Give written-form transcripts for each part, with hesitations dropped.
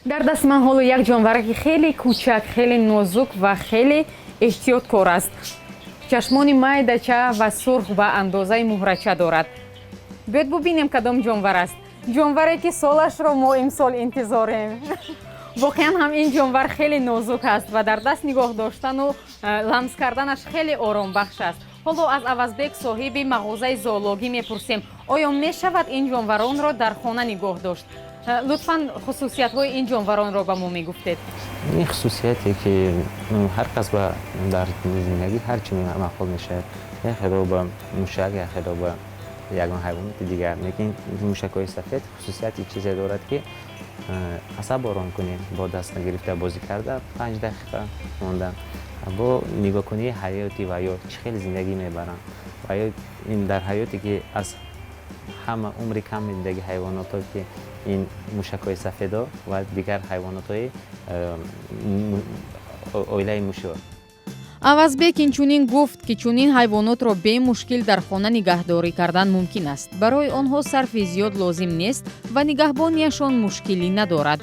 дар дасти ман ҳоло як ҷонваре ки хеле кӯчак, хеле нозук ва хеле эҳтиёткор аст. чашмони майдача ва сурх ба андозаи муҳрача дорад. биёед бубинем кадом ҷонвар аст. ҷонваре ки солашро мо имсол интизорем. воқеан ҳам ин ҷонвар хеле нозук аст ва дар даст нигоҳ доштану ламс карданаш хеле оромбахш аст. ҳоло аз Авазбек соҳиби мағозаи зоологӣ мепурсем, оё мешавад ин ҷонваронро дар хона нигоҳ дошт? лутфан хусусиятҳои ин ҷонваронро ба мо мегуфтед. این خصوصیتی که هر کس با در زندگی هر چی مخلوق میشه یا خدا با موشک یا خدا با یگان حیوانات دیگر لیکن موشک‌های سفید خصوصیتی چیزی دارد که عصب آرام کنه با دست نگرفته بازی کرده 5 دقیقه ماندن با نگاه کنی حیاتی و یا خیلی زندگی میبرن و یا این در حیاتی که از همه عمر کم زندگی حیوانات ها که این موشک‌های سفید و دیگر حیوانات های اویله موشو. авазбек инчунин гуфт ки чунин ҳайвонотро бемушкил дар хона нигаҳдорӣ кардан мумкин аст. барои онҳо сарфи зиёд лозим нест ва нигаҳбонияшон мушкилӣ надорад.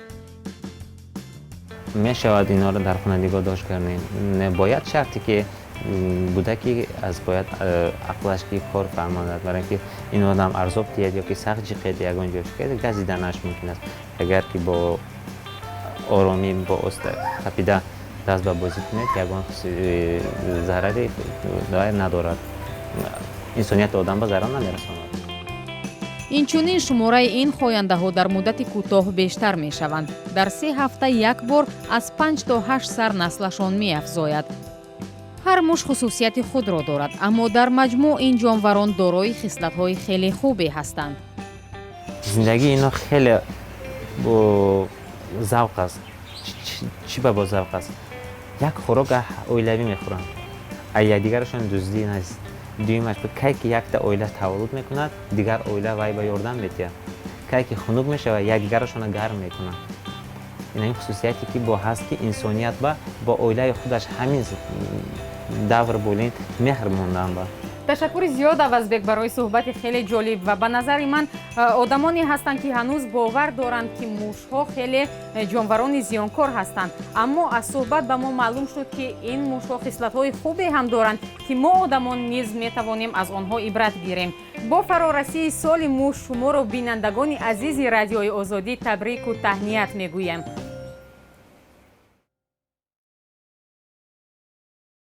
мешавад инҳоро дар хона нигоҳ дошт кардем. бояд шарти ки буда ки аз бояд ақлаш ки кор фармояд, барои ки ин одам арзоб диҳад ёки сахт ҷиқед ягон ҷош кард газиданаш мумкин аст. агар ки бо оромӣ бо тапида даст ба бозӣ кунед ягон зарари надорад. инсонияти одам ба зарар намерасонад. инчунин шумораи ин хояндаҳо дар муддати кӯтоҳ бештар мешаванд. дар 3 ҳафта як бор аз 5 то 8 сар наслашон меафзояд. ҳар муш хусусияти худро дорад, аммо дар маҷмӯъ ин ҷонварон дорои хислатҳои хеле хубе ҳастанд. зиндагии ино хеле бо завқ аст. чӣ ба бо завқ аст? як хӯрок оилавӣ мехӯранд, якдигарашон дуздӣ нест. дуюмаш кай ки якта оила таваллуд мекунад, дигар оила вай ба ёрдам метиҳад. кай ки хунук мешавад, якдигарашона гарм мекунад. ин хусусияте ки бо ҳаст ки инсоният бо оилаи худаш ҳамин давр болин меҳр мондан ба. ташаккури зиёд авазбек барои суҳбати хеле ҷолиб ва ба назари ман одамоне ҳастанд ки ҳанӯз бовар доранд ки мушҳо хеле ҷонварони зиёнкор ҳастанд, аммо аз суҳбат ба мо маълум шуд ки ин мушҳо хислатҳои хубе ҳам доранд ки мо одамон низ метавонем аз онҳо ибрат гирем. бо фарорасии соли муш шуморо бинандагони азизи радиои озодӣ табрику таҳният мегӯям.